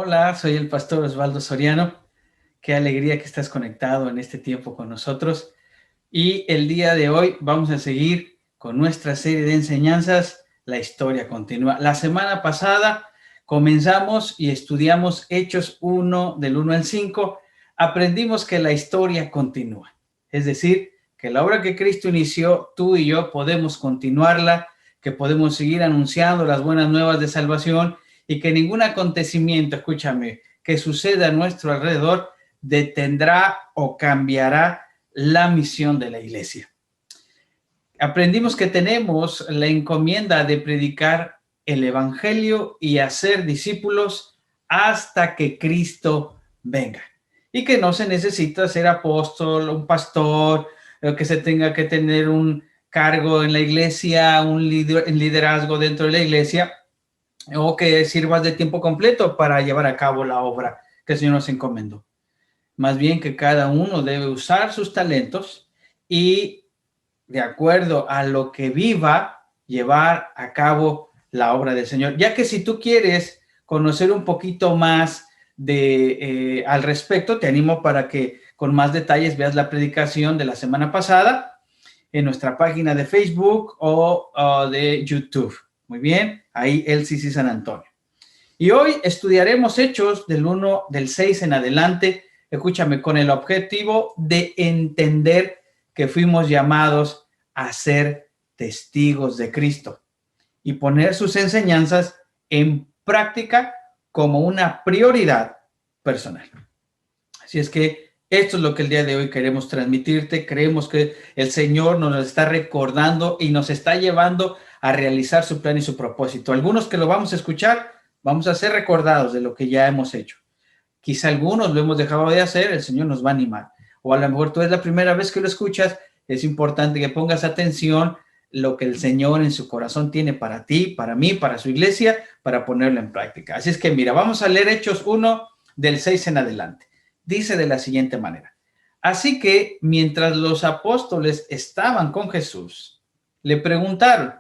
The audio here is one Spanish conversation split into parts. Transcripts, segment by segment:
Hola, soy el pastor Osvaldo Soriano. Qué alegría que estás conectado en este tiempo con nosotros. Y el día de hoy vamos a seguir con nuestra serie de enseñanzas. La historia continúa. La semana pasada comenzamos y estudiamos Hechos 1 del 1 al 5. Aprendimos que la historia continúa. Es decir, que la obra que Cristo inició, tú y yo podemos continuarla, que podemos seguir anunciando las buenas nuevas de salvación y que ningún acontecimiento, escúchame, que suceda a nuestro alrededor detendrá o cambiará la misión de la iglesia. Aprendimos que tenemos la encomienda de predicar el evangelio y hacer discípulos hasta que Cristo venga. Y que no se necesita ser apóstol, un pastor, que se tenga que tener un cargo en la iglesia, un liderazgo dentro de la iglesia, o que sirvas de tiempo completo para llevar a cabo la obra que el Señor nos encomendó. Más bien que cada uno debe usar sus talentos y, de acuerdo a lo que viva, llevar a cabo la obra del Señor. Ya que si tú quieres conocer un poquito más al respecto, te animo para que con más detalles veas la predicación de la semana pasada en nuestra página de Facebook o de YouTube. Muy bien, ahí LCC San Antonio. Y hoy estudiaremos Hechos del 6 en adelante, escúchame, con el objetivo de entender que fuimos llamados a ser testigos de Cristo y poner sus enseñanzas en práctica como una prioridad personal. Así es que esto es lo que el día de hoy queremos transmitirte. Creemos que el Señor nos está recordando y nos está llevando a realizar su plan y su propósito. Algunos que lo vamos a escuchar, vamos a ser recordados de lo que ya hemos hecho. Quizá algunos lo hemos dejado de hacer, el Señor nos va a animar. O a lo mejor tú es la primera vez que lo escuchas, es importante que pongas atención lo que el Señor en su corazón tiene para ti, para mí, para su iglesia, para ponerlo en práctica. Así es que mira, vamos a leer Hechos 1 del 6 en adelante. Dice de la siguiente manera: así que mientras los apóstoles estaban con Jesús, le preguntaron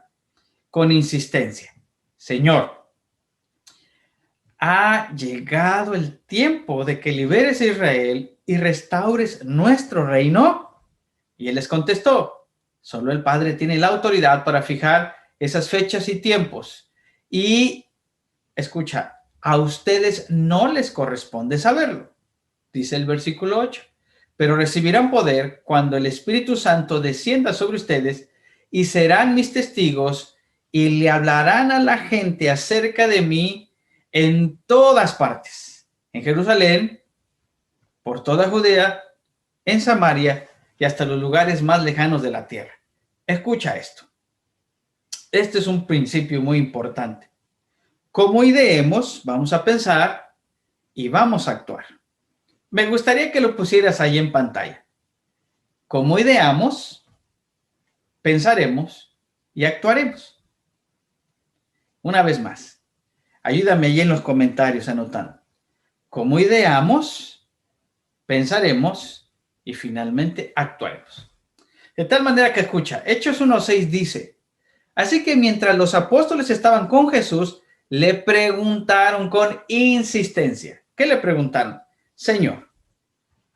con insistencia: Señor, ¿ha llegado el tiempo de que liberes a Israel y restaures nuestro reino? Y él les contestó: solo el Padre tiene la autoridad para fijar esas fechas y tiempos. Y escucha, a ustedes no les corresponde saberlo. Dice el versículo 8, pero recibirán poder cuando el Espíritu Santo descienda sobre ustedes y serán mis testigos y le hablarán a la gente acerca de mí en todas partes, en Jerusalén, por toda Judea, en Samaria y hasta los lugares más lejanos de la tierra. Escucha esto. Este es un principio muy importante. Como ideemos, vamos a pensar y vamos a actuar. Me gustaría que lo pusieras ahí en pantalla. Como ideamos, pensaremos y actuaremos. Una vez más, ayúdame ahí en los comentarios anotando. Como ideamos, pensaremos y finalmente actuaremos. De tal manera que escucha, Hechos 1:6 dice: así que mientras los apóstoles estaban con Jesús, le preguntaron con insistencia. ¿Qué le preguntaron? Señor,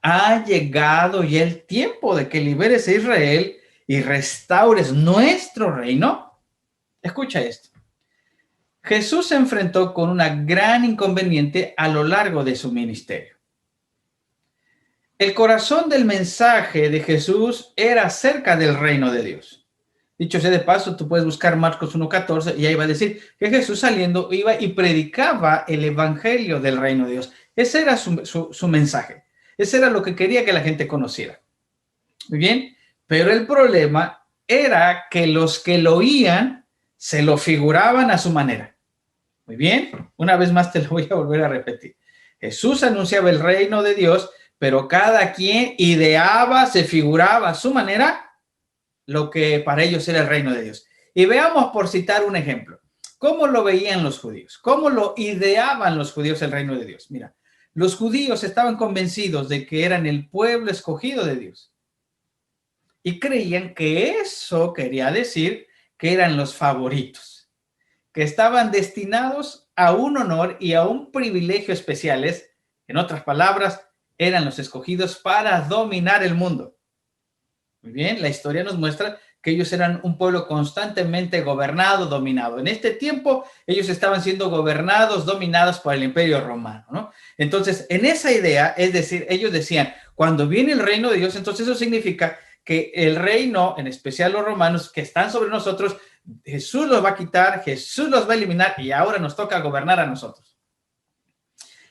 ¿ha llegado ya el tiempo de que liberes a Israel y restaures nuestro reino? Escucha esto. Jesús se enfrentó con una gran inconveniente a lo largo de su ministerio. El corazón del mensaje de Jesús era acerca del reino de Dios. Dicho sea de paso, tú puedes buscar Marcos 1:14 y ahí va a decir que Jesús saliendo iba y predicaba el evangelio del reino de Dios. Ese era su mensaje. Ese era lo que quería que la gente conociera. Muy bien, pero el problema era que los que lo oían se lo figuraban a su manera. Muy bien, una vez más te lo voy a volver a repetir. Jesús anunciaba el reino de Dios, pero cada quien ideaba, se figuraba a su manera lo que para ellos era el reino de Dios. Y veamos, por citar un ejemplo, cómo lo veían los judíos, cómo lo ideaban los judíos el reino de Dios. Mira, los judíos estaban convencidos de que eran el pueblo escogido de Dios y creían que eso quería decir que eran los favoritos, que estaban destinados a un honor y a un privilegio especiales. En otras palabras, eran los escogidos para dominar el mundo. Muy bien, la historia nos muestra que ellos eran un pueblo constantemente gobernado, dominado. En este tiempo, ellos estaban siendo gobernados, dominados por el Imperio Romano, ¿no? Entonces, en esa idea, es decir, ellos decían, cuando viene el reino de Dios, entonces eso significa que el reino, en especial los romanos que están sobre nosotros, Jesús los va a quitar, Jesús los va a eliminar y ahora nos toca gobernar a nosotros.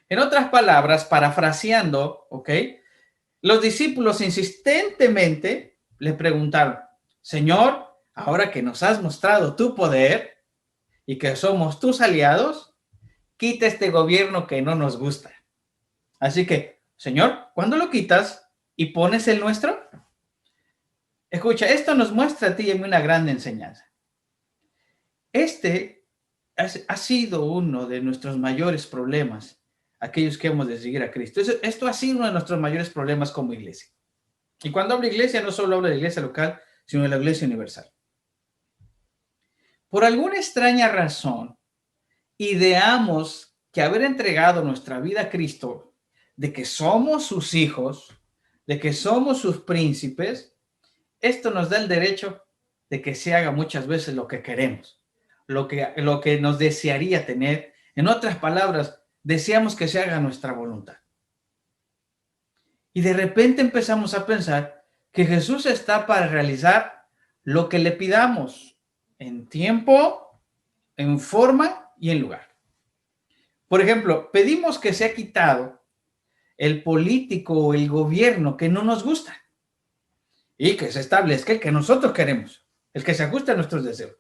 En otras palabras, parafraseando, ¿ok? Los discípulos insistentemente le preguntaron, Señor, ahora que nos has mostrado tu poder y que somos tus aliados, quita este gobierno que no nos gusta. Así que, Señor, ¿cuándo lo quitas y pones el nuestro? Escucha, esto nos muestra a ti y a mí una gran enseñanza. Este ha sido uno de nuestros mayores problemas, aquellos que hemos de seguir a Cristo. Esto ha sido uno de nuestros mayores problemas como iglesia. Y cuando hablo de iglesia, no solo hablo de iglesia local, sino de la iglesia universal. Por alguna extraña razón, ideamos que haber entregado nuestra vida a Cristo, de que somos sus hijos, de que somos sus príncipes, esto nos da el derecho de que se haga muchas veces lo que queremos, lo que nos desearía tener. En otras palabras, deseamos que se haga nuestra voluntad. Y de repente empezamos a pensar que Jesús está para realizar lo que le pidamos en tiempo, en forma y en lugar. Por ejemplo, pedimos que sea quitado el político o el gobierno que no nos gusta y que se establezca el que nosotros queremos, el que se ajuste a nuestros deseos.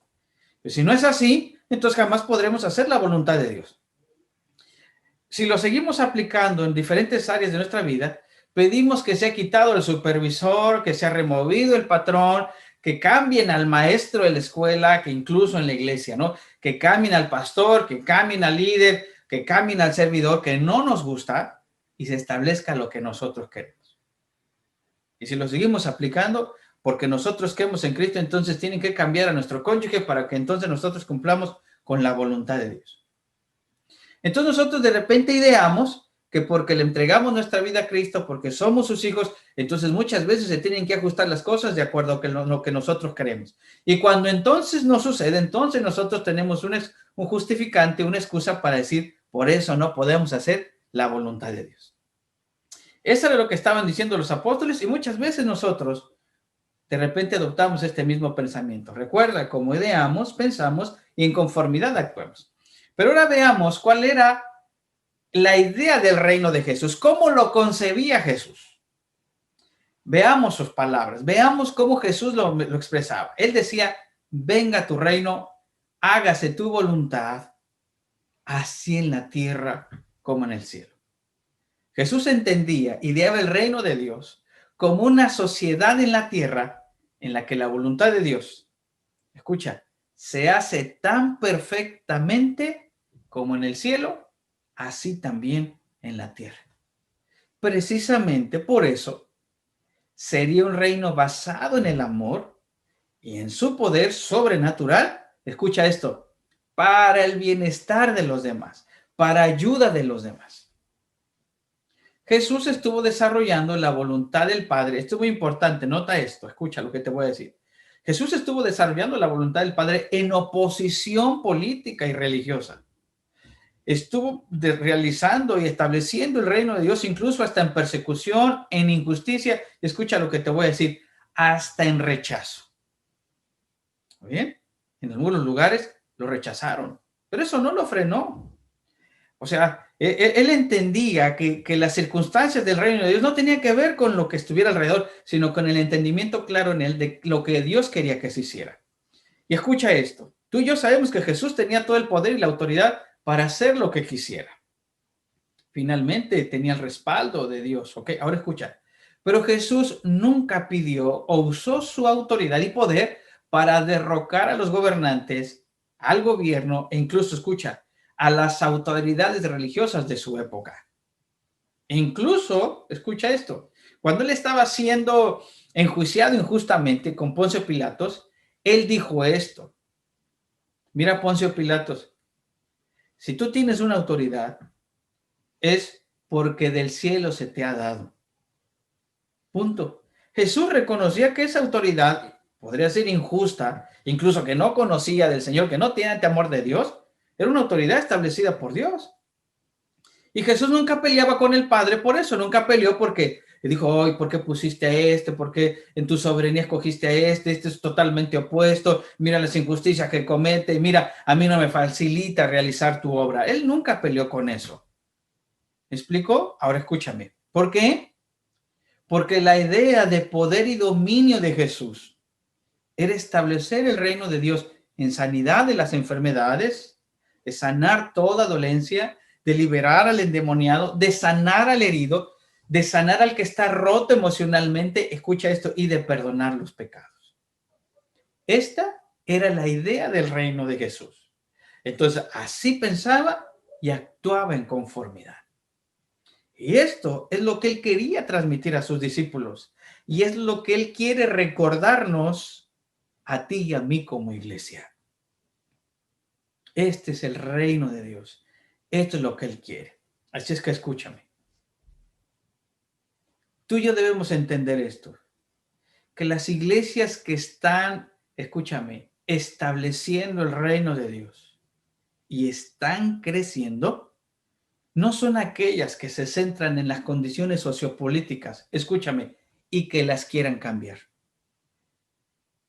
Pues si no es así, entonces jamás podremos hacer la voluntad de Dios. Si lo seguimos aplicando en diferentes áreas de nuestra vida, pedimos que sea quitado el supervisor, que sea removido el patrón, que cambien al maestro de la escuela, que incluso en la iglesia, ¿no? Que cambien al pastor, que cambien al líder, que cambien al servidor, que no nos gusta y se establezca lo que nosotros queremos. Y si lo seguimos aplicando, porque nosotros creemos en Cristo, entonces tienen que cambiar a nuestro cónyuge para que entonces nosotros cumplamos con la voluntad de Dios. Entonces nosotros de repente ideamos que porque le entregamos nuestra vida a Cristo, porque somos sus hijos, entonces muchas veces se tienen que ajustar las cosas de acuerdo a lo que nosotros queremos. Y cuando entonces no sucede, entonces nosotros tenemos un justificante, una excusa para decir, por eso no podemos hacer la voluntad de Dios. Eso era lo que estaban diciendo los apóstoles y muchas veces nosotros de repente adoptamos este mismo pensamiento. Recuerda, como ideamos, pensamos y en conformidad actuamos. Pero ahora veamos cuál era la idea del reino de Jesús, cómo lo concebía Jesús. Veamos sus palabras, veamos cómo Jesús lo expresaba. Él decía, venga tu reino, hágase tu voluntad, así en la tierra como en el cielo. Jesús entendía, ideaba el reino de Dios como una sociedad en la tierra en la que la voluntad de Dios, escucha, se hace tan perfectamente como en el cielo, así también en la tierra. Precisamente por eso sería un reino basado en el amor y en su poder sobrenatural, escucha esto, para el bienestar de los demás, para ayuda de los demás. Jesús estuvo desarrollando la voluntad del Padre. Esto es muy importante, nota esto, escucha lo que te voy a decir. Jesús estuvo desarrollando la voluntad del Padre en oposición política y religiosa. Estuvo realizando y estableciendo el reino de Dios incluso hasta en persecución, en injusticia. Escucha lo que te voy a decir, hasta en rechazo. ¿Bien? En algunos lugares lo rechazaron, pero eso no lo frenó. O sea, él entendía que las circunstancias del reino de Dios no tenían que ver con lo que estuviera alrededor, sino con el entendimiento claro en él de lo que Dios quería que se hiciera. Y escucha esto, tú y yo sabemos que Jesús tenía todo el poder y la autoridad para hacer lo que quisiera. Finalmente tenía el respaldo de Dios, ¿ok? Ahora escucha, pero Jesús nunca pidió o usó su autoridad y poder para derrocar a los gobernantes, al gobierno e incluso, escucha, a las autoridades religiosas de su época. E incluso, escucha esto, cuando él estaba siendo enjuiciado injustamente con Poncio Pilatos, él dijo esto, Mira Poncio Pilatos, si tú tienes una autoridad, es porque del cielo se te ha dado. Punto. Jesús reconocía que esa autoridad podría ser injusta, incluso que no conocía del Señor, que no tiene temor de Dios, era una autoridad establecida por Dios. Y Jesús nunca peleaba con el Padre por eso, nunca peleó porque le dijo, hoy, ¿por qué pusiste a este? ¿Por qué en tu soberanía escogiste a este? Este es totalmente opuesto, mira las injusticias que comete, mira, a mí no me facilita realizar tu obra. Él nunca peleó con eso. ¿Me explico? Ahora escúchame. ¿Por qué? Porque la idea de poder y dominio de Jesús era establecer el reino de Dios en sanidad de las enfermedades, de sanar toda dolencia, de liberar al endemoniado, de sanar al herido, de sanar al que está roto emocionalmente, escucha esto, y de perdonar los pecados. Esta era la idea del reino de Jesús. Entonces, así pensaba y actuaba en conformidad. Y esto es lo que él quería transmitir a sus discípulos. Y es lo que él quiere recordarnos a ti y a mí como iglesia. Este es el reino de Dios. Esto es lo que él quiere. Así es que escúchame. Tú y yo debemos entender esto. Que las iglesias que están, escúchame, estableciendo el reino de Dios y están creciendo, no son aquellas que se centran en las condiciones sociopolíticas, escúchame, y que las quieran cambiar.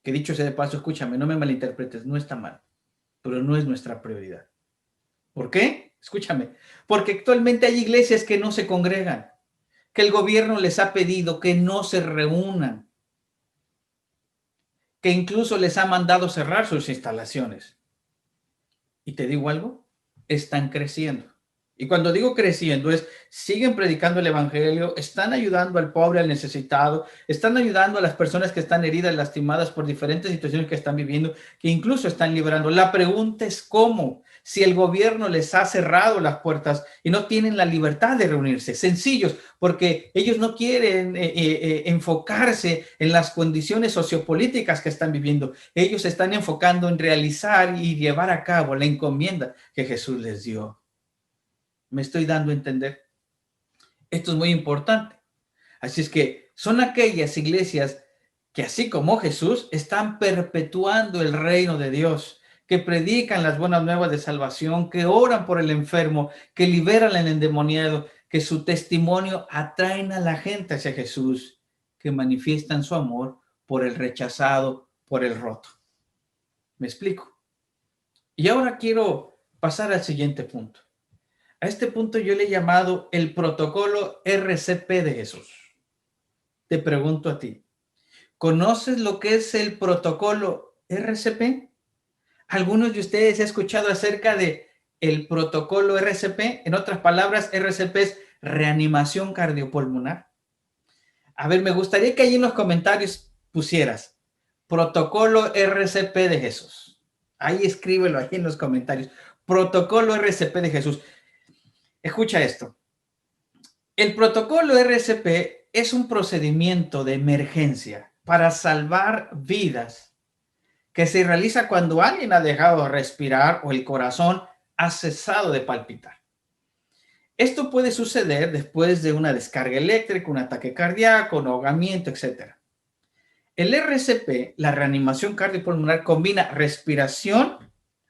Que dicho sea de paso, escúchame, no me malinterpretes, no está mal, pero no es nuestra prioridad. ¿Por qué? Escúchame, porque actualmente hay iglesias que no se congregan, que el gobierno les ha pedido que no se reúnan, que incluso les ha mandado cerrar sus instalaciones. Y te digo algo, están creciendo. Y cuando digo creciendo es, siguen predicando el evangelio, están ayudando al pobre, al necesitado, están ayudando a las personas que están heridas, lastimadas por diferentes situaciones que están viviendo, que incluso están liberando. La pregunta es cómo, si el gobierno les ha cerrado las puertas y no tienen la libertad de reunirse. Sencillos, porque ellos no quieren enfocarse en las condiciones sociopolíticas que están viviendo. Ellos se están enfocando en realizar y llevar a cabo la encomienda que Jesús les dio. Me estoy dando a entender. Esto es muy importante. Así es que son aquellas iglesias que así como Jesús están perpetuando el reino de Dios, que predican las buenas nuevas de salvación, que oran por el enfermo, que liberan al endemoniado, que su testimonio atraen a la gente hacia Jesús, que manifiestan su amor por el rechazado, por el roto. ¿Me explico? Y ahora quiero pasar al siguiente punto. A este punto yo le he llamado el protocolo RCP de Jesús. Te pregunto a ti, ¿conoces lo que es el protocolo RCP? ¿Algunos de ustedes han escuchado acerca de el protocolo RCP? En otras palabras, RCP es reanimación cardiopulmonar. A ver, me gustaría que ahí en los comentarios pusieras protocolo RCP de Jesús. Ahí escríbelo, ahí en los comentarios. Protocolo RCP de Jesús. Escucha esto. El protocolo RCP es un procedimiento de emergencia para salvar vidas que se realiza cuando alguien ha dejado de respirar o el corazón ha cesado de palpitar. Esto puede suceder después de una descarga eléctrica, un ataque cardíaco, un ahogamiento, etc. El RCP, la reanimación cardiopulmonar, combina respiración,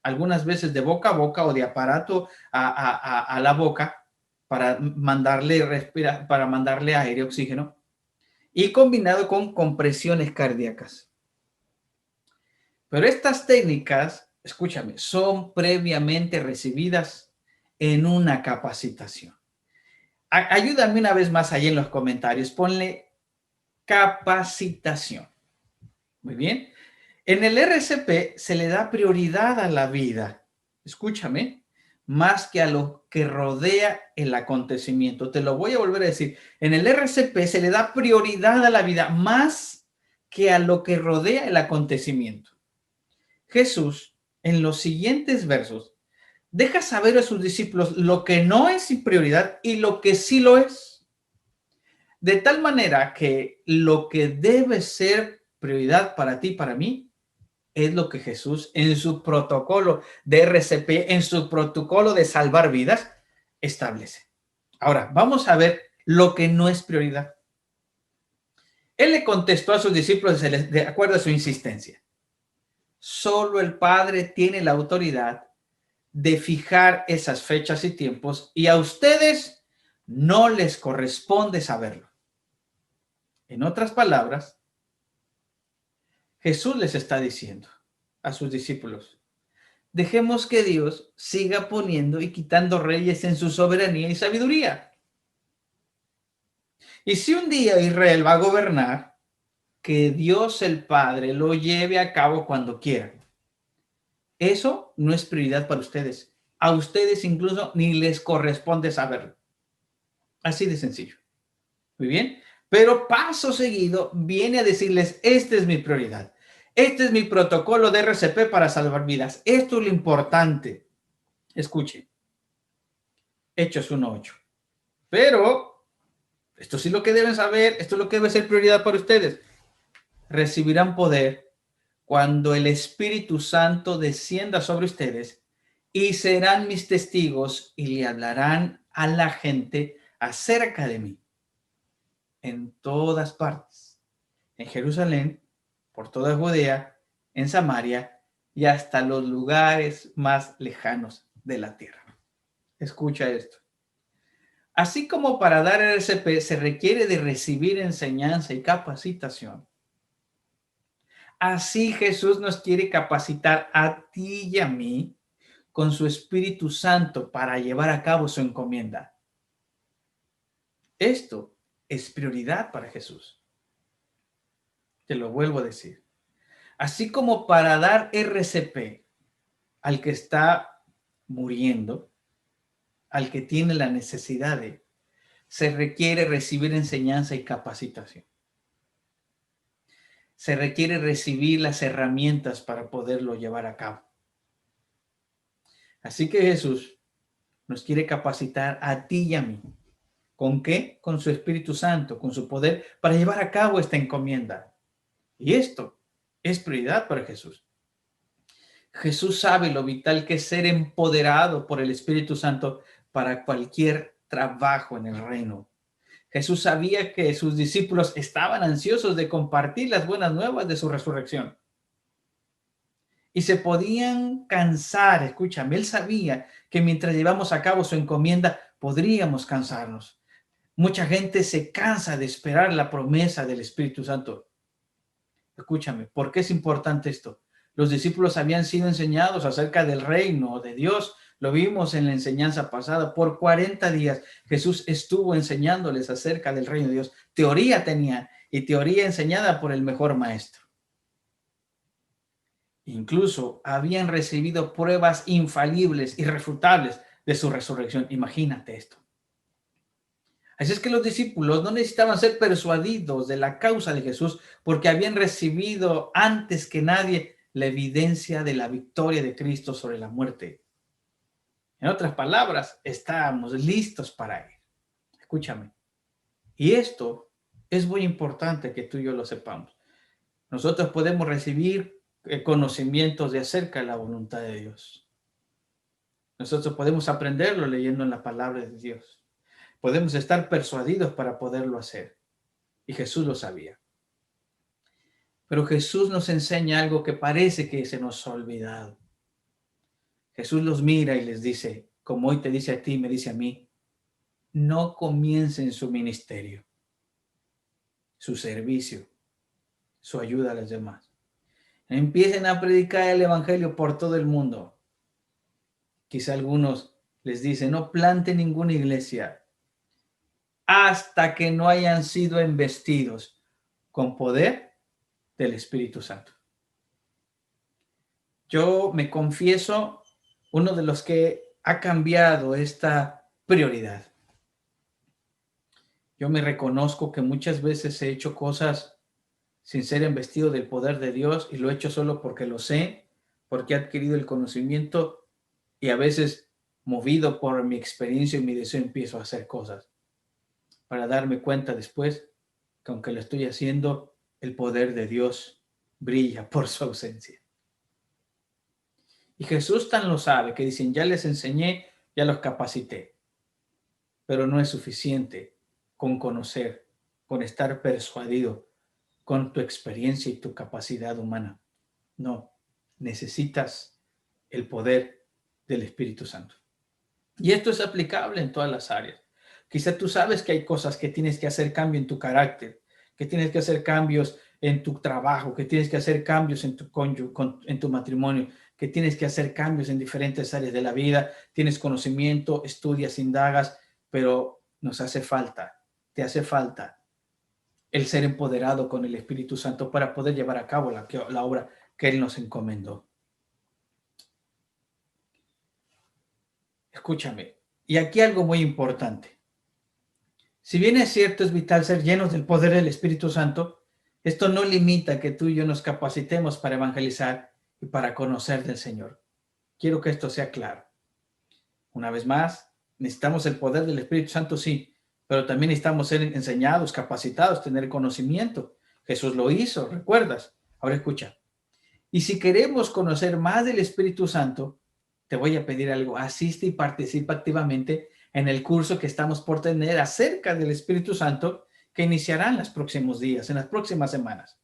algunas veces de boca a boca o de aparato a la boca, para mandarle aire, oxígeno, y combinado con compresiones cardíacas. Pero estas técnicas, escúchame, son previamente recibidas en una capacitación. Ayúdame una vez más ahí en los comentarios, ponle capacitación. Muy bien. En el RCP se le da prioridad a la vida, escúchame, más que a lo que rodea el acontecimiento. Te lo voy a volver a decir. En el RCP se le da prioridad a la vida más que a lo que rodea el acontecimiento. Jesús, en los siguientes versos, deja saber a sus discípulos lo que no es prioridad y lo que sí lo es. De tal manera que lo que debe ser prioridad para ti y para mí Es lo que Jesús en su protocolo de RCP, en su protocolo de salvar vidas, establece. Ahora, vamos a ver lo que no es prioridad. Él le contestó a sus discípulos de acuerdo a su insistencia. Solo el Padre tiene la autoridad de fijar esas fechas y tiempos y a ustedes no les corresponde saberlo. En otras palabras, Jesús les está diciendo a sus discípulos, dejemos que Dios siga poniendo y quitando reyes en su soberanía y sabiduría. Y si un día Israel va a gobernar, que Dios el Padre lo lleve a cabo cuando quiera. Eso no es prioridad para ustedes. A ustedes incluso ni les corresponde saberlo. Así de sencillo. Muy bien. Pero paso seguido viene a decirles, esta es mi prioridad. Este es mi protocolo de RCP para salvar vidas. Esto es lo importante. Escuchen. Hechos 1:8. Pero esto sí es lo que deben saber. Esto es lo que debe ser prioridad para ustedes. Recibirán poder cuando el Espíritu Santo descienda sobre ustedes y serán mis testigos y le hablarán a la gente acerca de mí en todas partes, en Jerusalén, por toda Judea, en Samaria y hasta los lugares más lejanos de la tierra. Escucha esto. Así como para dar RCP se requiere de recibir enseñanza y capacitación, así Jesús nos quiere capacitar a ti y a mí con su Espíritu Santo para llevar a cabo su encomienda. Esto es prioridad para Jesús. Te lo vuelvo a decir. Así como para dar RCP al que está muriendo, al que tiene la necesidad se requiere recibir enseñanza y capacitación. Se requiere recibir las herramientas para poderlo llevar a cabo. Así que Jesús nos quiere capacitar a ti y a mí. ¿Con qué? Con su Espíritu Santo, con su poder para llevar a cabo esta encomienda. Y esto es prioridad para Jesús. Jesús sabe lo vital que es ser empoderado por el Espíritu Santo para cualquier trabajo en el reino. Jesús sabía que sus discípulos estaban ansiosos de compartir las buenas nuevas de su resurrección. Y se podían cansar, escúchame, él sabía que mientras llevamos a cabo su encomienda podríamos cansarnos. Mucha gente se cansa de esperar la promesa del Espíritu Santo. Escúchame, ¿por qué es importante esto? Los discípulos habían sido enseñados acerca del reino de Dios. Lo vimos en la enseñanza pasada. Por 40 días Jesús estuvo enseñándoles acerca del reino de Dios. Teoría tenían y teoría enseñada por el mejor maestro. Incluso habían recibido pruebas infalibles, irrefutables de su resurrección. Imagínate esto. Así es que los discípulos no necesitaban ser persuadidos de la causa de Jesús porque habían recibido antes que nadie la evidencia de la victoria de Cristo sobre la muerte. En otras palabras, estábamos listos para ir. Escúchame. Y esto es muy importante que tú y yo lo sepamos. Nosotros podemos recibir conocimientos de acerca de la voluntad de Dios. Nosotros podemos aprenderlo leyendo en la palabra de Dios. Podemos estar persuadidos para poderlo hacer. Y Jesús lo sabía. Pero Jesús nos enseña algo que parece que se nos ha olvidado. Jesús los mira y les dice, como hoy te dice a ti, me dice a mí, no comiencen su ministerio, su servicio, su ayuda a los demás. Empiecen a predicar el evangelio por todo el mundo. Quizá algunos les dicen, no planten ninguna iglesia hasta que no hayan sido investidos con poder del Espíritu Santo. Yo me confieso uno de los que ha cambiado esta prioridad. Yo me reconozco que muchas veces he hecho cosas sin ser investido del poder de Dios y lo he hecho solo porque lo sé, porque he adquirido el conocimiento y a veces movido por mi experiencia y mi deseo empiezo a hacer cosas para darme cuenta después que aunque lo estoy haciendo, el poder de Dios brilla por su ausencia. Y Jesús tan lo sabe que dicen, ya les enseñé, ya los capacité. Pero no es suficiente con conocer, con estar persuadido, con tu experiencia y tu capacidad humana. No, necesitas el poder del Espíritu Santo. Y esto es aplicable en todas las áreas. Quizá tú sabes que hay cosas que tienes que hacer cambio en tu carácter, que tienes que hacer cambios en tu trabajo, que tienes que hacer cambios en tu cónyuge, en tu matrimonio, que tienes que hacer cambios en diferentes áreas de la vida. Tienes conocimiento, estudias, indagas, pero nos hace falta, te hace falta el ser empoderado con el Espíritu Santo para poder llevar a cabo la obra que Él nos encomendó. Escúchame, y aquí algo muy importante. Si bien es cierto, es vital ser llenos del poder del Espíritu Santo, esto no limita que tú y yo nos capacitemos para evangelizar y para conocer del Señor. Quiero que esto sea claro. Una vez más, necesitamos el poder del Espíritu Santo, sí, pero también necesitamos ser enseñados, capacitados, tener conocimiento. Jesús lo hizo, ¿recuerdas? Ahora escucha. Y si queremos conocer más del Espíritu Santo, te voy a pedir algo. Asiste y participa activamente en el curso que estamos por tener acerca del Espíritu Santo que iniciará en los próximos días, en las próximas semanas.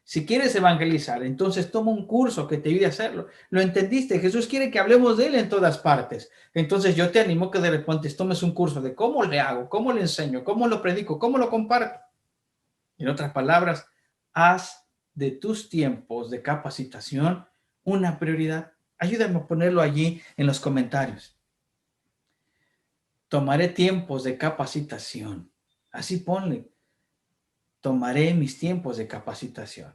Si quieres evangelizar, entonces toma un curso que te ayude a hacerlo. ¿Lo entendiste? Jesús quiere que hablemos de Él en todas partes. Entonces yo te animo que de repente tomes un curso de cómo le hago, cómo le enseño, cómo lo predico, cómo lo comparto. En otras palabras, haz de tus tiempos de capacitación una prioridad. Ayúdame a ponerlo allí en los comentarios. Tomaré tiempos de capacitación. Así ponle. Tomaré mis tiempos de capacitación.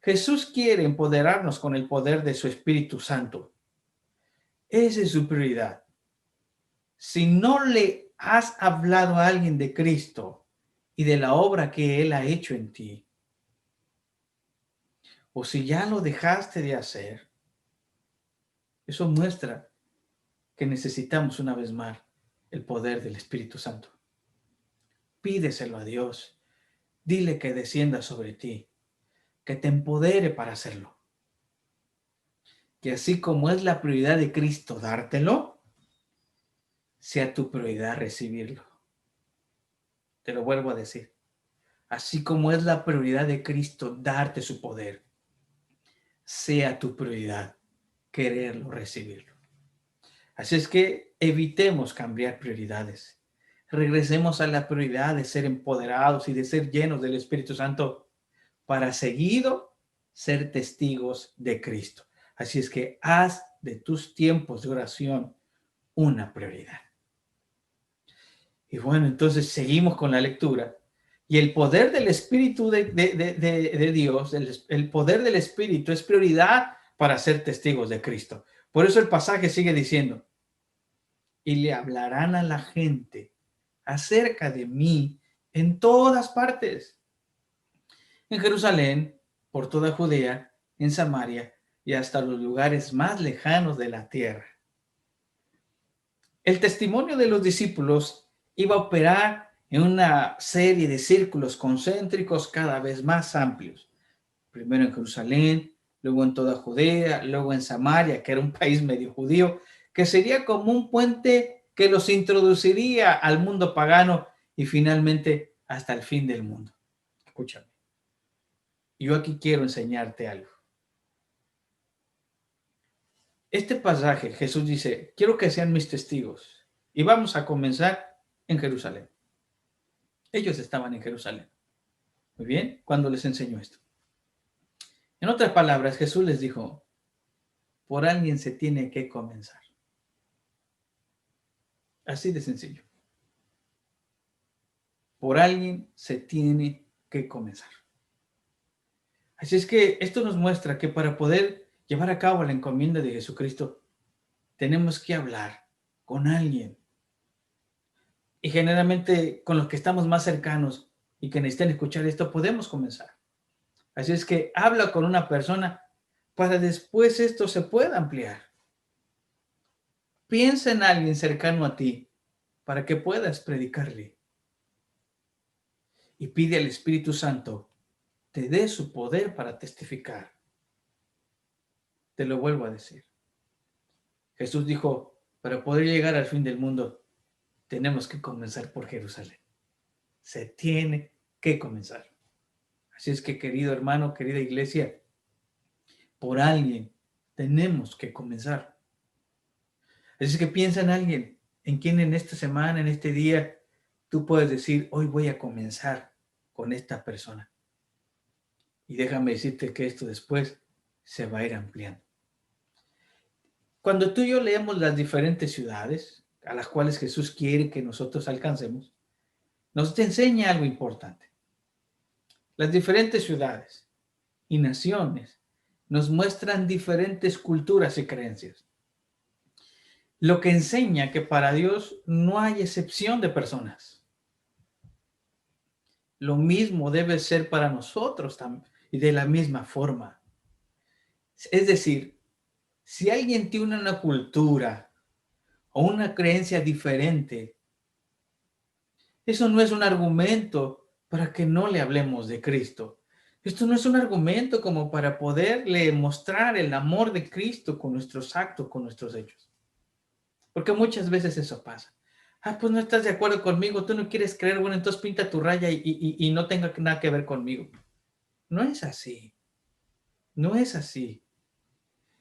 Jesús quiere empoderarnos con el poder de su Espíritu Santo. Esa es su prioridad. Si no le has hablado a alguien de Cristo y de la obra que Él ha hecho en ti, o si ya lo dejaste de hacer, eso muestra que necesitamos una vez más el poder del Espíritu Santo. Pídeselo a Dios. Dile que descienda sobre ti, que te empodere para hacerlo. Que así como es la prioridad de Cristo dártelo, sea tu prioridad recibirlo. Te lo vuelvo a decir. Así como es la prioridad de Cristo darte su poder, sea tu prioridad quererlo, recibirlo. Así es que evitemos cambiar prioridades. Regresemos a la prioridad de ser empoderados y de ser llenos del Espíritu Santo para seguido ser testigos de Cristo. Así es que haz de tus tiempos de oración una prioridad. Y bueno, entonces seguimos con la lectura. Y el poder del Espíritu de Dios, el poder del Espíritu es prioridad para ser testigos de Cristo. Por eso el pasaje sigue diciendo, y le hablarán a la gente acerca de mí en todas partes. En Jerusalén, por toda Judea, en Samaria y hasta los lugares más lejanos de la tierra. El testimonio de los discípulos iba a operar en una serie de círculos concéntricos cada vez más amplios. Primero en Jerusalén, luego en toda Judea, luego en Samaria, que era un país medio judío, que sería como un puente que los introduciría al mundo pagano y finalmente hasta el fin del mundo. Escúchame. Yo aquí quiero enseñarte algo. Este pasaje, Jesús dice, quiero que sean mis testigos. Y vamos a comenzar en Jerusalén. Ellos estaban en Jerusalén. Muy bien, cuando les enseñó esto. En otras palabras, Jesús les dijo, por alguien se tiene que comenzar. Así de sencillo. Por alguien se tiene que comenzar. Así es que esto nos muestra que para poder llevar a cabo la encomienda de Jesucristo, tenemos que hablar con alguien. Y generalmente con los que estamos más cercanos y que necesitan escuchar esto, podemos comenzar. Así es que habla con una persona para después esto se pueda ampliar. Piensa en alguien cercano a ti para que puedas predicarle. Y pide al Espíritu Santo te dé su poder para testificar. Te lo vuelvo a decir. Jesús dijo, para poder llegar al fin del mundo, tenemos que comenzar por Jerusalén. Se tiene que comenzar. Así es que, querido hermano, querida iglesia, por alguien tenemos que comenzar. Así es que piensa en alguien, en quien en esta semana, en este día, tú puedes decir, hoy voy a comenzar con esta persona. Y déjame decirte que esto después se va a ir ampliando. Cuando tú y yo leemos las diferentes ciudades a las cuales Jesús quiere que nosotros alcancemos, nos enseña algo importante. Las diferentes ciudades y naciones nos muestran diferentes culturas y creencias, lo que enseña que para Dios no hay excepción de personas. Lo mismo debe ser para nosotros también y de la misma forma. Es decir, si alguien tiene una cultura o una creencia diferente, eso no es un argumento para que no le hablemos de Cristo. Esto no es un argumento como para poderle mostrar el amor de Cristo con nuestros actos, con nuestros hechos. Porque muchas veces eso pasa. Pues no estás de acuerdo conmigo, tú no quieres creer, bueno, entonces pinta tu raya y no tenga nada que ver conmigo. No es así. No es así.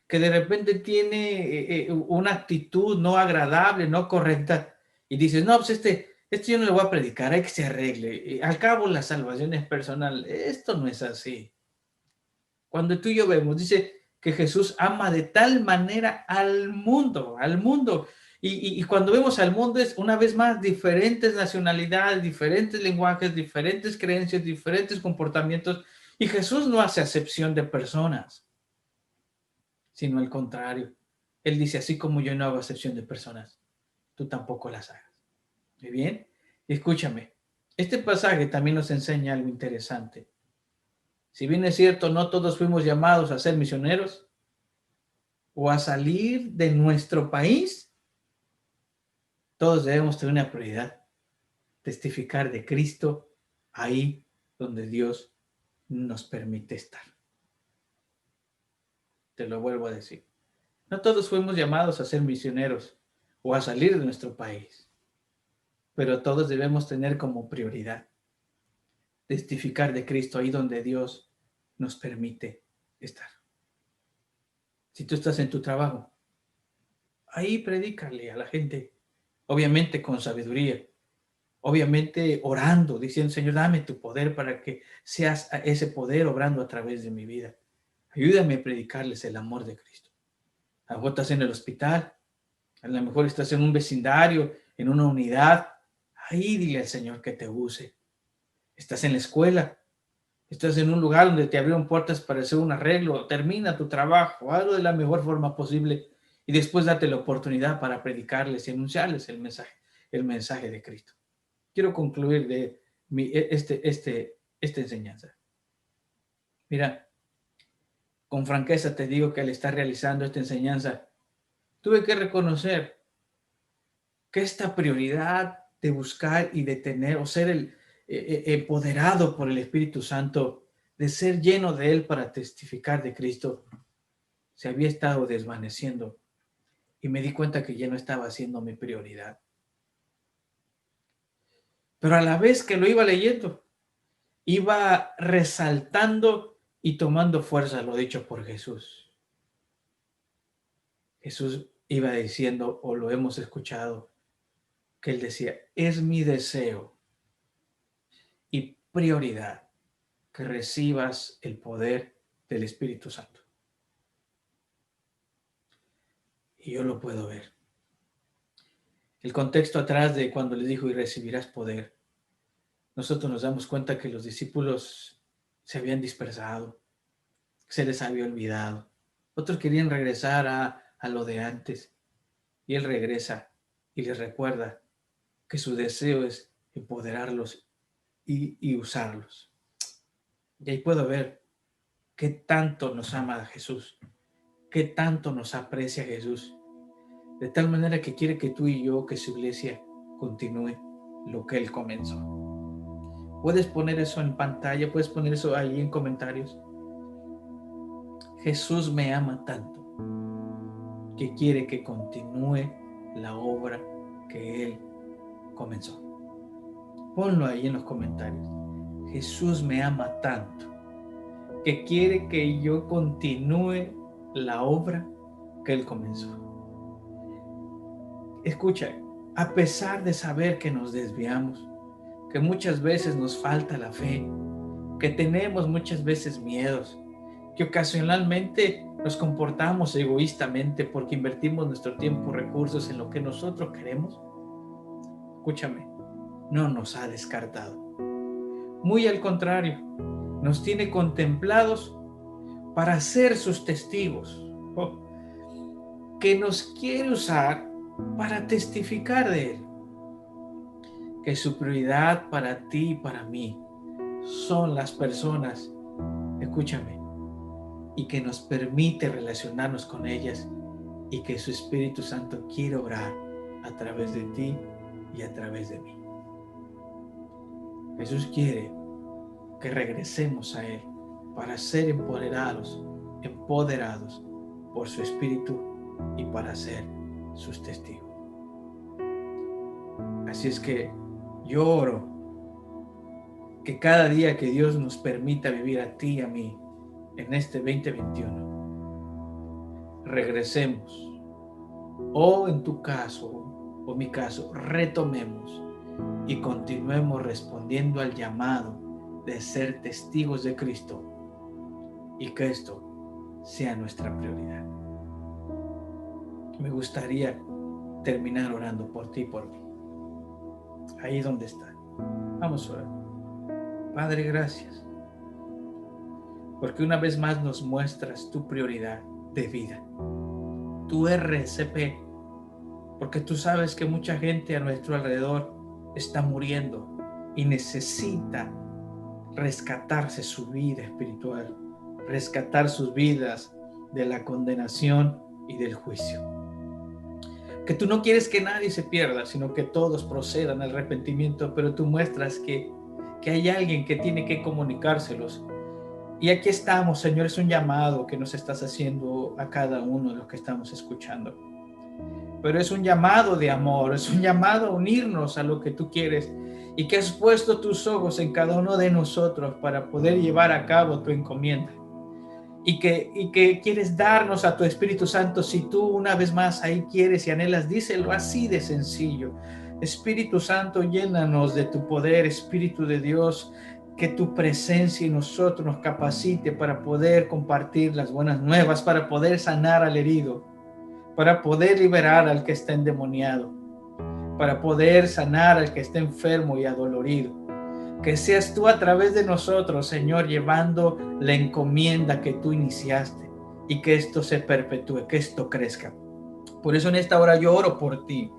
Que de repente tiene una actitud no agradable, no correcta, y dices, no, pues yo no le voy a predicar, hay que se arregle. Al cabo la salvación es personal. Esto no es así. Cuando tú y yo vemos, dice que Jesús ama de tal manera al mundo, al mundo. Y cuando vemos al mundo es una vez más diferentes nacionalidades, diferentes lenguajes, diferentes creencias, diferentes comportamientos. Y Jesús no hace acepción de personas, sino al contrario. Él dice, así como yo no hago acepción de personas, tú tampoco las hagas. Muy bien, escúchame. Este pasaje también nos enseña algo interesante. Si bien es cierto, no todos fuimos llamados a ser misioneros o a salir de nuestro país, todos debemos tener una prioridad, testificar de Cristo ahí donde Dios nos permite estar. Te lo vuelvo a decir. No todos fuimos llamados a ser misioneros o a salir de nuestro país, pero todos debemos tener como prioridad testificar de Cristo ahí donde Dios nos permite estar. Si tú estás en tu trabajo, ahí predícale a la gente, obviamente con sabiduría, obviamente orando, diciendo, Señor, dame tu poder para que seas ese poder obrando a través de mi vida. Ayúdame a predicarles el amor de Cristo. A lo mejor estás en el hospital, a lo mejor estás en un vecindario, en una unidad. Ahí dile al Señor que te use. Estás en la escuela, estás en un lugar donde te abrieron puertas para hacer un arreglo, termina tu trabajo, hazlo de la mejor forma posible y después date la oportunidad para predicarles y anunciarles el mensaje de Cristo. Quiero concluir de esta enseñanza. Mira, con franqueza te digo que al estar realizando esta enseñanza, tuve que reconocer que esta prioridad de buscar y de tener o ser empoderado por el Espíritu Santo, de ser lleno de Él para testificar de Cristo, se había estado desvaneciendo y me di cuenta que ya no estaba siendo mi prioridad. Pero a la vez que lo iba leyendo, iba resaltando y tomando fuerza lo dicho por Jesús. Jesús iba diciendo, o lo hemos escuchado, que Él decía, es mi deseo y prioridad que recibas el poder del Espíritu Santo. Y yo lo puedo ver. El contexto atrás de cuando les dijo, y recibirás poder, nosotros nos damos cuenta que los discípulos se habían dispersado, se les había olvidado. Otros querían regresar a lo de antes. Y Él regresa y les recuerda que su deseo es empoderarlos y usarlos. Y ahí puedo ver qué tanto nos ama Jesús, qué tanto nos aprecia Jesús, de tal manera que quiere que tú y yo, que su iglesia continúe lo que Él comenzó. Puedes poner eso en pantalla, puedes poner eso ahí en comentarios. Jesús me ama tanto porque quiere que continúe la obra que Él comenzó. Ponlo ahí en los comentarios. Jesús me ama tanto que quiere que yo continúe la obra que Él comenzó. Escucha, a pesar de saber que nos desviamos, que muchas veces nos falta la fe, que tenemos muchas veces miedos, que ocasionalmente nos comportamos egoístamente porque invertimos nuestro tiempo, recursos en lo que nosotros queremos, escúchame, no nos ha descartado. Muy al contrario, nos tiene contemplados para ser sus testigos, que nos quiere usar para testificar de Él, que su prioridad para ti y para mí son las personas, escúchame, y que nos permite relacionarnos con ellas y que su Espíritu Santo quiere obrar a través de ti y a través de mí. Jesús quiere que regresemos a Él para ser empoderados por su Espíritu y para ser sus testigos. Así es que yo oro que cada día que Dios nos permita vivir a ti y a mí en este 2021, regresemos, o en tu caso, o mi caso, retomemos y continuemos respondiendo al llamado de ser testigos de Cristo y que esto sea nuestra prioridad. Me gustaría terminar orando por ti y por mí. Ahí donde está. Vamos a orar. Padre, gracias, porque una vez más nos muestras tu prioridad de vida, tu RCP, porque tú sabes que mucha gente a nuestro alrededor está muriendo y necesita rescatarse su vida espiritual, rescatar sus vidas de la condenación y del juicio. Que tú no quieres que nadie se pierda, sino que todos procedan al arrepentimiento, pero tú muestras que hay alguien que tiene que comunicárselos. Y aquí estamos, Señor, es un llamado que nos estás haciendo a cada uno de los que estamos escuchando. Pero es un llamado de amor, es un llamado a unirnos a lo que tú quieres y que has puesto tus ojos en cada uno de nosotros para poder llevar a cabo tu encomienda. Y que quieres darnos a tu Espíritu Santo. Si tú una vez más ahí quieres y anhelas, díselo así de sencillo. Espíritu Santo, llénanos de tu poder. Espíritu de Dios, que tu presencia en nosotros nos capacite para poder compartir las buenas nuevas, para poder sanar al herido, para poder liberar al que está endemoniado, para poder sanar al que está enfermo y adolorido. Que seas tú a través de nosotros, Señor, llevando la encomienda que tú iniciaste y que esto se perpetúe, que esto crezca. Por eso en esta hora yo oro por ti.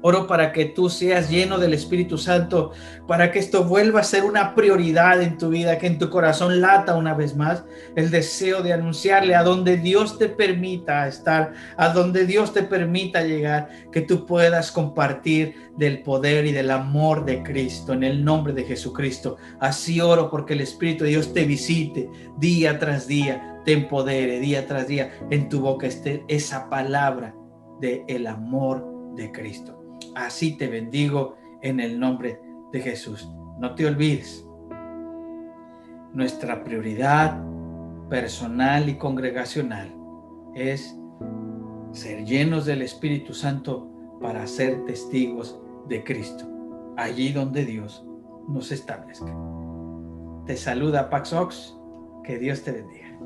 Oro para que tú seas lleno del Espíritu Santo, para que esto vuelva a ser una prioridad en tu vida, que en tu corazón lata una vez más el deseo de anunciarle a donde Dios te permita estar, a donde Dios te permita llegar, que tú puedas compartir del poder y del amor de Cristo en el nombre de Jesucristo. Así oro porque el Espíritu de Dios te visite día tras día, te empodere día tras día, en tu boca esté esa palabra del amor de Cristo. Así te bendigo en el nombre de Jesús. No te olvides, nuestra prioridad personal y congregacional es ser llenos del Espíritu Santo para ser testigos de Cristo, allí donde Dios nos establezca. Te saluda Pax Ox, que Dios te bendiga.